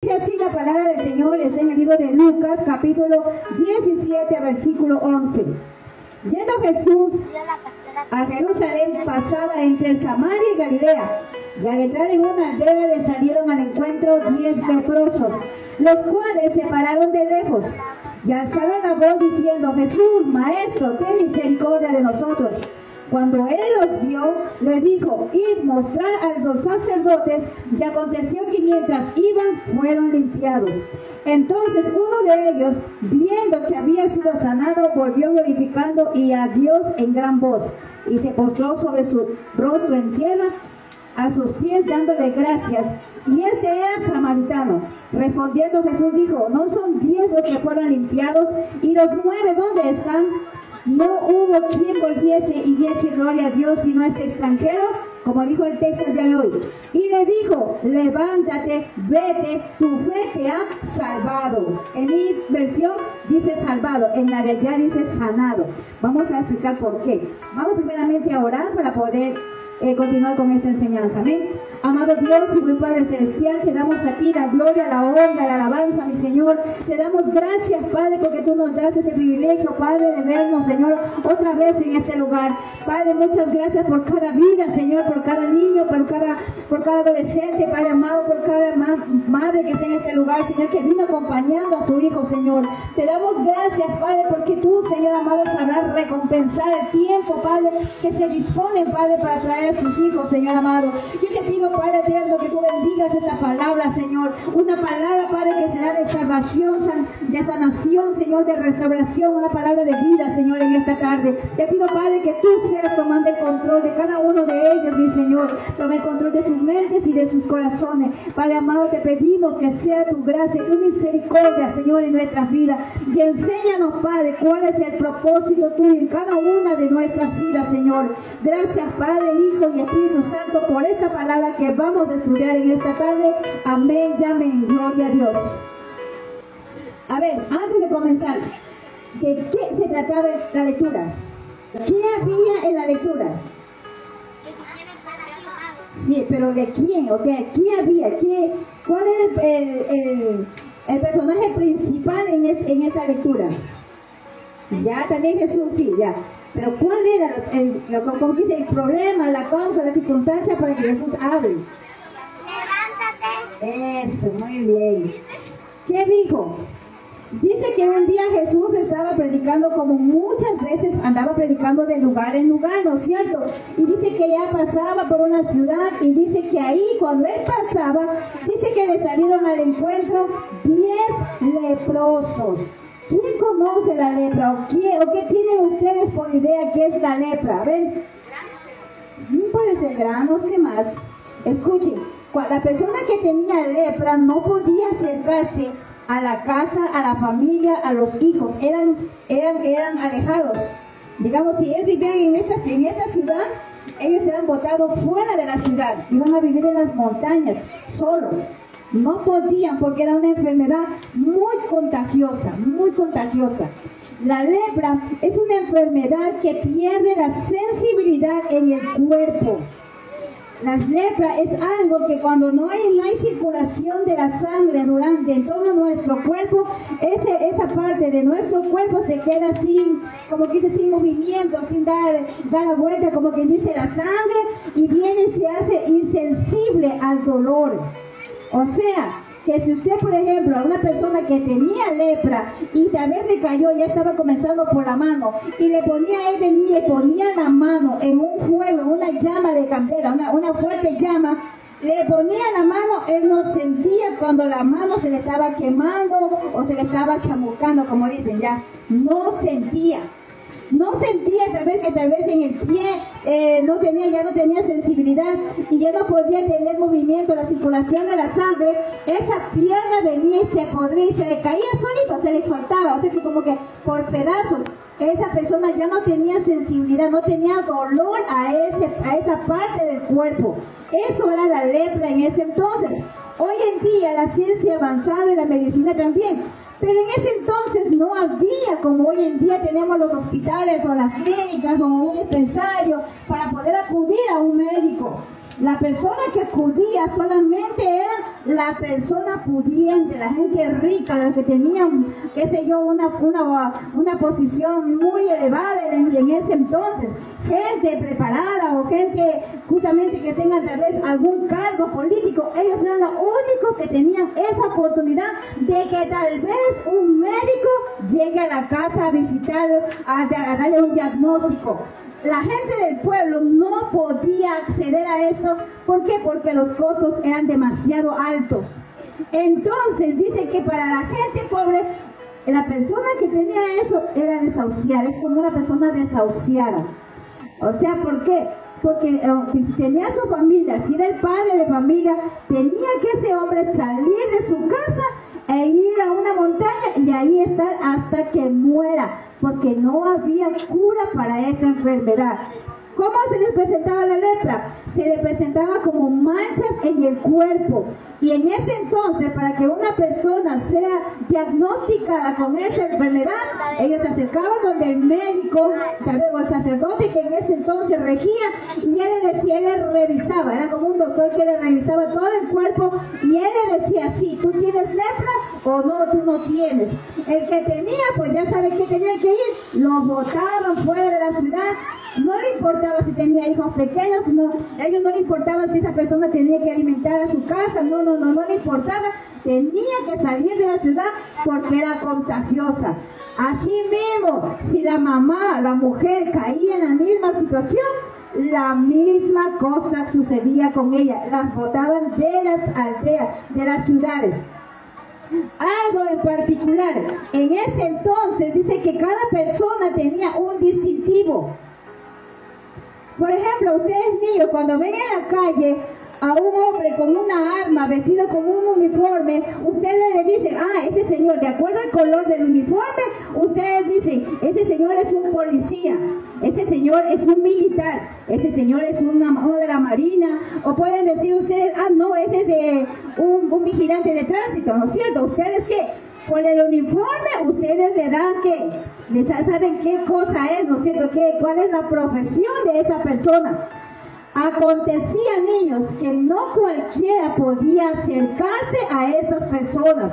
Dice así la palabra del Señor, está en el libro de Lucas, capítulo 17, versículo 11. Yendo Jesús a Jerusalén, pasaba entre Samaria y Galilea, y al entrar en una aldea le salieron al encuentro 10 leprosos, los cuales se pararon de lejos y alzaron la voz diciendo: Jesús, Maestro, ten misericordia de nosotros. Cuando él los vio, les dijo: id, mostrad a los sacerdotes. Y aconteció que mientras iban, fueron limpiados. Entonces uno de ellos, viendo que había sido sanado, volvió glorificando y a Dios en gran voz, y se postró sobre su rostro en tierra a sus pies, dándole gracias. Y este era samaritano. Respondiendo Jesús dijo: ¿no son 10 los que fueron limpiados? ¿Y los 9 dónde están? No hubo quien volviese y diese gloria a Dios sino este extranjero, como dijo el texto el día de hoy. Y le dijo: levántate, vete, tu fe te ha salvado. En mi versión dice salvado, en la de allá dice sanado. Vamos a explicar por qué. Vamos primeramente a orar para poder continuar con esta enseñanza. Amén. Amado Dios y buen Padre Celestial, te damos a ti la gloria, la honra, la alabanza, mi Señor. Te damos gracias, Padre, porque tú nos das ese privilegio, Padre, de vernos, Señor, otra vez en este lugar. Padre, muchas gracias por cada vida, Señor, por cada niño, por cada adolescente, Padre amado, por cada madre que está en este lugar, Señor, que vino acompañando a su hijo, Señor. Te damos gracias, Padre, porque tú, Señor amado, sabrás recompensar el tiempo, Padre, que se dispone, Padre, para traer a sus hijos, Señor amado. Yo te pido, Padre eterno, que tú bendigas esta palabra, Señor. Una palabra, Padre, que será de salvación, de sanación, Señor, de restauración. Una palabra de vida, Señor, en esta tarde. Te pido, Padre, que tú seas tomando el control de cada uno de ellos, mi Señor. Toma el control de sus mentes y de sus corazones. Padre amado, te pedimos que sea tu gracia y tu misericordia, Señor, en nuestras vidas. Y enséñanos, Padre, cuál es el propósito tuyo en cada una de nuestras vidas, Señor. Gracias, Padre, Hijo y Espíritu Santo, por esta palabra que vamos a estudiar en esta tarde. Amén y amén. Gloria a Dios. A ver, antes de comenzar, ¿de qué se trataba la lectura? ¿Qué había en la lectura? Sí, pero ¿de quién? ¿O qué había? ¿Cuál era el personaje principal en esta lectura? Ya, también Jesús, sí, ya. Pero ¿cuál era como dice, el problema, la causa, la circunstancia para que Jesús hable? Levántate. Eso, muy bien. ¿Qué dijo? Dice que un día Jesús estaba predicando, como muchas veces andaba predicando de lugar en lugar, ¿no es cierto? Y dice que ya pasaba por una ciudad y dice que ahí, cuando él pasaba, dice que le salieron al encuentro 10 leprosos. ¿Quién conoce la lepra? ¿O qué tienen ustedes por idea que es la lepra? A ver, puede ser granos, ¿qué más? Escuchen, la persona que tenía lepra no podía acercarse a la casa, a la familia, a los hijos. Eran alejados. Digamos, si ellos vivían en esta ciudad, ellos eran botados fuera de la ciudad. Iban a vivir en las montañas, solos. No podían porque era una enfermedad muy contagiosa, muy contagiosa. La lepra es una enfermedad que pierde la sensibilidad en el cuerpo. La lepra es algo que cuando no hay circulación de la sangre en todo nuestro cuerpo, esa parte de nuestro cuerpo se queda sin movimiento, sin dar la vuelta, como quien dice, la sangre, y viene y se hace insensible al dolor. O sea, que si usted, por ejemplo, a una persona que tenía lepra y tal vez le cayó, ya estaba comenzando por la mano, y le ponía la mano en un fuego, en una llama de candela, una fuerte llama, le ponía la mano, él no sentía cuando la mano se le estaba quemando o se le estaba chamucando, como dicen ya, no sentía. No sentía tal vez en el pie ya no tenía sensibilidad y ya no podía tener movimiento, la circulación de la sangre. Esa pierna venía y se podría y se le caía solito, se le soltaba, o sea que como que por pedazos. Esa persona ya no tenía sensibilidad, no tenía dolor a esa parte del cuerpo. Eso era la lepra en ese entonces. Hoy en día la ciencia avanzada y la medicina también. Pero en ese entonces no había, como hoy en día tenemos los hospitales o las clínicas o un dispensario para poder acudir a un médico. La persona que acudía solamente era la persona pudiente, la gente rica, los que tenían, qué sé yo, una posición muy elevada en ese entonces. Gente preparada o gente justamente que tengan tal vez algún cargo político. Ellos eran los únicos que tenían esa oportunidad de que tal vez un médico llegue a la casa a visitarlo, a darle un diagnóstico. La gente del pueblo no podía acceder a eso. ¿Por qué? Porque los costos eran demasiado altos. Entonces dice que para la gente pobre, la persona que tenía eso era desahuciada, es como una persona desahuciada. O sea, ¿por qué? Porque si tenía su familia, si era el padre de familia, tenía que ese hombre salir de su casa e ir a una montaña y ahí estar hasta que muera, porque no había cura para esa enfermedad. ¿Cómo se les presentaba la lepra? Se le presentaba como manchas en el cuerpo. Y en ese entonces, para que una persona sea diagnosticada con esa enfermedad, ellos se acercaban donde el médico, o el sacerdote que en ese entonces regía, y él le decía, él le revisaba, era como un doctor que le revisaba todo el cuerpo, y él le decía, sí, ¿tú tienes lepra o no, tú no tienes? El que tenía, pues ya sabe que tenía que ir, lo botaban fuera de la ciudad. No le importaba si tenía hijos pequeños, no, a ellos no le importaba si esa persona tenía que alimentar a su casa, no le importaba, tenía que salir de la ciudad porque era contagiosa. Así mismo, si la mamá, la mujer caía en la misma situación, la misma cosa sucedía con ella, las botaban de las aldeas, de las ciudades. Algo en particular, en ese entonces dice que cada persona tenía un distintivo. Por ejemplo, ustedes niños, cuando ven en la calle a un hombre con una arma, vestido con un uniforme, ustedes le dicen, ese señor, de acuerdo al color del uniforme, ustedes dicen, ese señor es un policía, ese señor es un militar, ese señor es uno de la marina, o pueden decir ustedes, no, ese es de un vigilante de tránsito, ¿no es cierto? ¿Ustedes qué? Por el uniforme, ustedes le dan que saben qué cosa es, ¿no es cierto? ¿Cuál es la profesión de esa persona? Acontecía, niños, que no cualquiera podía acercarse a esas personas.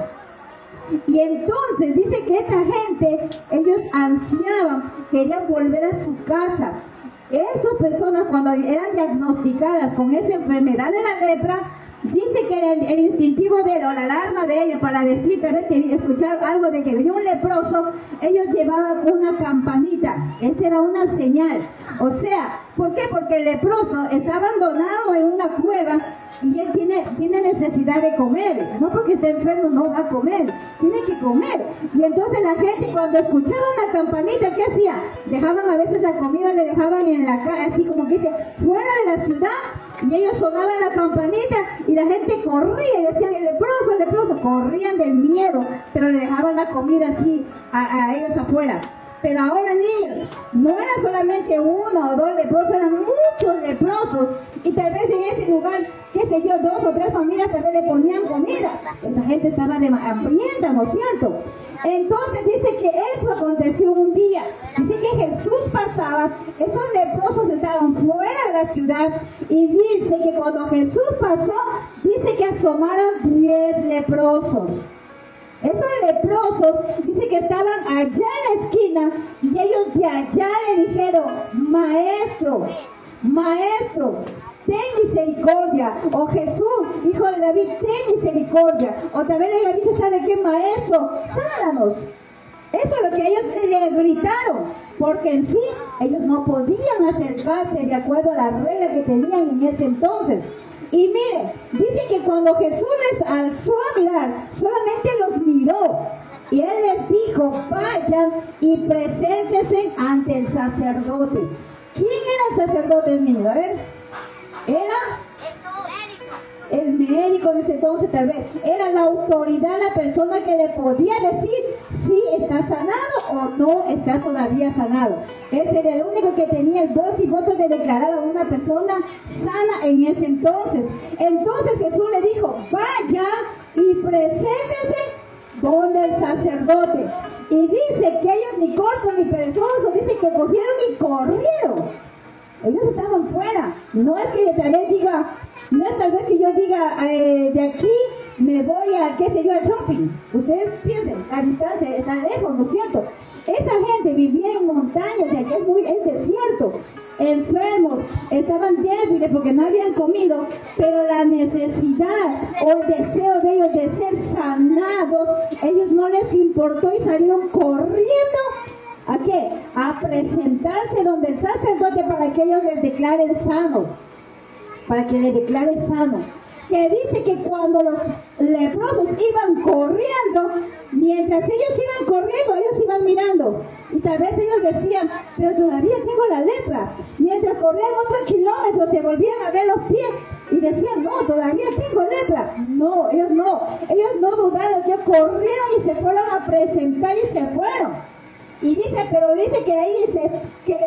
Y entonces dice que esta gente, ellos ansiaban, querían volver a su casa. Estas personas, cuando eran diagnosticadas con esa enfermedad de la lepra, dice que el instintivo de él, o la alarma de ellos, para decir, tal vez que escuchar algo de que venía un leproso, ellos llevaban una campanita. Esa era una señal. O sea, ¿por qué? Porque el leproso está abandonado en una cueva y él tiene necesidad de comer. No porque esté enfermo no va a comer, tiene que comer. Y entonces la gente, cuando escuchaba una campanita, ¿qué hacía? Dejaban a veces la comida, le dejaban en la calle, así como que dice, fuera de la ciudad. Y ellos sonaban la campanita y la gente corría y decían, el leproso, corrían del miedo, pero le dejaban la comida así a ellos afuera. Pero ahora, niños, no era solamente uno o dos leprosos, eran muchos leprosos, y tal vez en ese lugar, qué sé yo, 2 o 3 familias tal vez le ponían comida. Esa gente estaba hambrienta, ¿no es cierto? Entonces dice que eso aconteció un día. Dice que Jesús pasaba, esos leprosos estaban fuera de la ciudad, y dice que cuando Jesús pasó, dice que asomaron 10 leprosos. Esos leprosos, dice que estaban allá en la esquina, y ellos de allá le dijeron, maestro, ten misericordia, o Jesús, hijo de David, ten misericordia. O también le había dicho, ¿sabe qué, maestro? Sánanos. Eso es lo que ellos le gritaron, porque en sí ellos no podían acercarse de acuerdo a las reglas que tenían en ese entonces. Y mire, dice que cuando Jesús les alzó a mirar, solamente los miró. Y Él les dijo, vayan y preséntense ante el sacerdote. ¿Quién era el sacerdote, niño? A ver, era el médico en ese entonces, tal vez. Era la autoridad, la persona que le podía decir si está sanado o no está todavía sanado. Ese era el único que tenía el voz y voto de declarar a una persona sana en ese entonces. Entonces Jesús le dijo, vaya y preséntese donde el sacerdote. Y dice que ellos ni cortos ni perezosos, dice que cogieron y corrieron. Ellos estaban fuera. No es que tal vez diga, no es tal vez que yo diga, de aquí me voy a, qué sé yo, al shopping. Ustedes piensen, la distancia está lejos, ¿no es cierto? Esa gente vivía en montañas, y aquí es desierto, enfermos, estaban débiles porque no habían comido, pero la necesidad o el deseo de ellos de ser sanados, ellos no les importó y salieron corriendo. ¿A qué? A presentarse donde el sacerdote para que ellos les declaren sano. Para que les declaren sano. Que dice que cuando los leprosos iban corriendo, mientras ellos iban corriendo, ellos iban mirando. Y tal vez ellos decían, pero todavía tengo la lepra. Mientras corrían otros kilómetros, se volvían a ver los pies. Y decían, no, todavía tengo lepra. No, ellos no dudaron, ellos corrieron y se fueron a presentar y se fueron. Y dice, pero dice que ahí dice que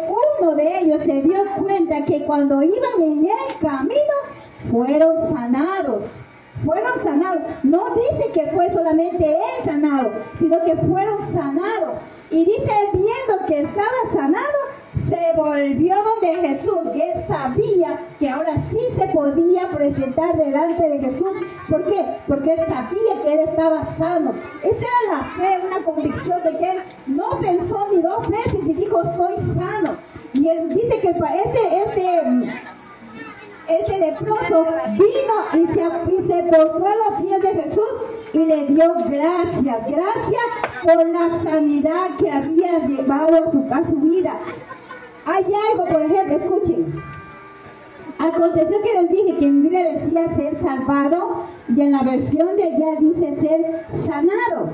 uno de ellos se dio cuenta que cuando iban en el camino fueron sanados. Fueron sanados. No dice que fue solamente él sanado, sino que fueron sanados. Y dice, viendo que estaba sanado, se volvió donde Jesús. Y él sabía que ahora sí se podía presentar delante de Jesús. ¿Por qué? Porque él sabía que él estaba sano. Esa era la fe, una convicción de que él no pensó ni dos veces y dijo, estoy sano. Y él dice que ese leproso vino y se postró a los pies de Jesús y le dio gracias por la sanidad que había llevado a su vida. Hay algo, por ejemplo, escuchen. Aconteció que les dije que en Biblia decía ser salvado y en la versión de allá dice ser sanado.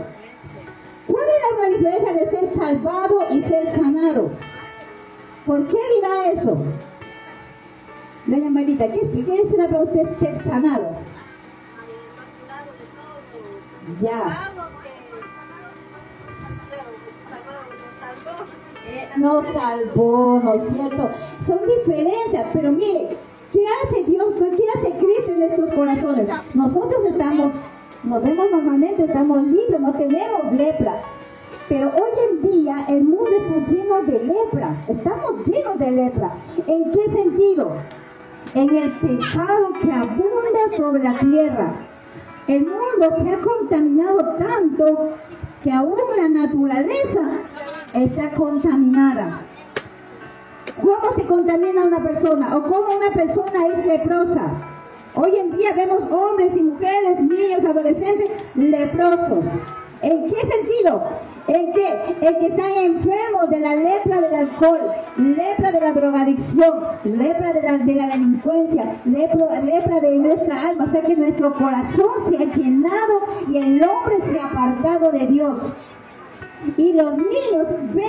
¿Cuál es la diferencia de ser salvado y ser sanado? ¿Por qué dirá eso? Doña Marita, ¿qué es para usted ser sanado? Ya. Nos salvó, ¿no es cierto? Son diferencias, pero mire, ¿qué hace Dios? ¿Qué hace Cristo en nuestros corazones? Nosotros nos vemos normalmente, estamos libres, no tenemos lepra. Pero hoy en día el mundo está lleno de lepra, estamos llenos de lepra. ¿En qué sentido? En el pecado que abunda sobre la tierra. El mundo se ha contaminado tanto que aún la naturaleza está contaminada. ¿Cómo se contamina una persona? ¿O cómo una persona es leprosa? Hoy en día vemos hombres y mujeres, niños, adolescentes leprosos. ¿En qué sentido? En que están enfermos de la lepra del alcohol, lepra de la drogadicción, lepra de la delincuencia, lepra de nuestra alma. O sea que nuestro corazón se ha llenado y el hombre se ha apartado de Dios. Y los niños ven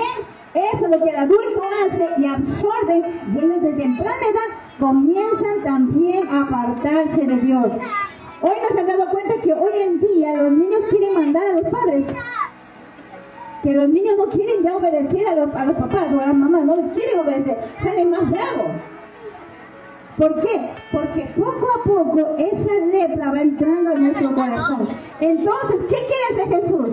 eso, lo que el adulto hace, y absorben, y ellos desde temprana edad comienzan también a apartarse de Dios. Hoy nos han dado cuenta que hoy en día los niños quieren mandar a los padres. Que los niños no quieren ya obedecer a los papás o a las mamás, no les quieren obedecer, salen más bravos. ¿Por qué? Porque poco a poco esa lepra va entrando en nuestro corazón. Entonces, ¿qué quiere hacer Jesús?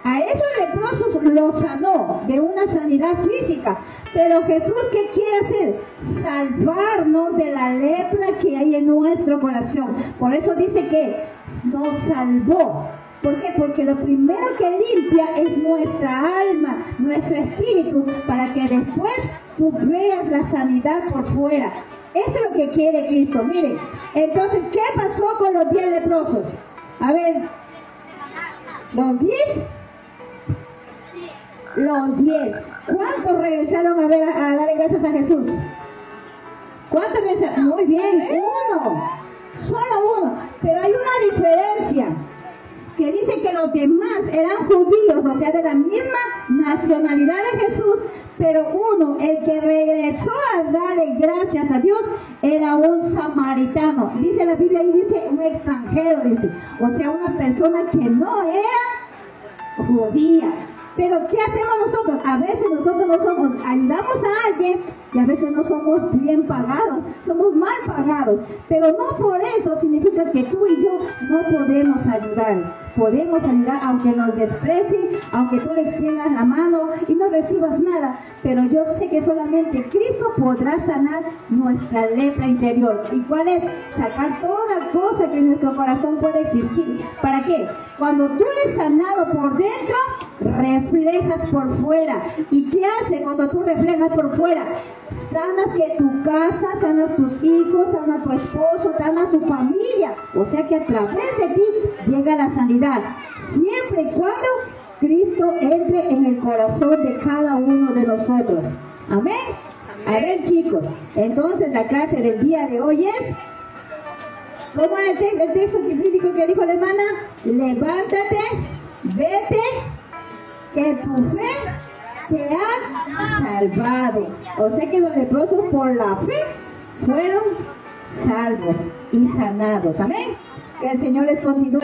A esos leprosos los sanó de una sanidad física. Pero Jesús, ¿qué quiere hacer? Salvarnos de la lepra que hay en nuestro corazón. Por eso dice que nos salvó. ¿Por qué? Porque lo primero que limpia es nuestra alma, nuestro espíritu, para que después tú veas la sanidad por fuera. Eso es lo que quiere Cristo. Miren, entonces, ¿qué pasó con los 10 leprosos? A ver, los 10. Los 10. ¿Cuántos regresaron a darle gracias a Jesús? ¿Cuántos regresaron? Muy bien, uno. Solo uno. Pero hay una diferencia. Que dice que los demás eran judíos, o sea, de la misma nacionalidad de Jesús, pero uno, el que regresó a darle gracias a Dios, era un samaritano. Dice la Biblia y dice un extranjero, dice, o sea, una persona que no era judía. Pero ¿qué hacemos nosotros? A veces nosotros ayudamos a alguien y a veces no somos bien pagados, somos mal pagados, pero no por eso significa que tú y yo no podemos ayudar. Podemos ayudar aunque nos desprecien, aunque tú le extiendas la mano y no recibas nada, pero yo sé que solamente Cristo podrá sanar nuestra lepra interior. ¿Y cuál es? Sacar toda cosa que en nuestro corazón puede existir. ¿Para qué? Cuando tú eres sanado por dentro, reflejas por fuera. ¿Y qué hace cuando tú reflejas por fuera? Sanas que tu casa, sanas tus hijos, sanas tu esposo, sanas tu familia. O sea que a través de ti llega la sanidad. Siempre y cuando Cristo entre en el corazón de cada uno de nosotros. Amén. A ver, chicos, entonces la clase del día de hoy es, ¿cómo es el texto bíblico que dijo la hermana? Levántate, vete, que tu fe te ha salvado. O sea que los leprosos por la fe fueron salvos y sanados. Amén. Que el Señor les continúe.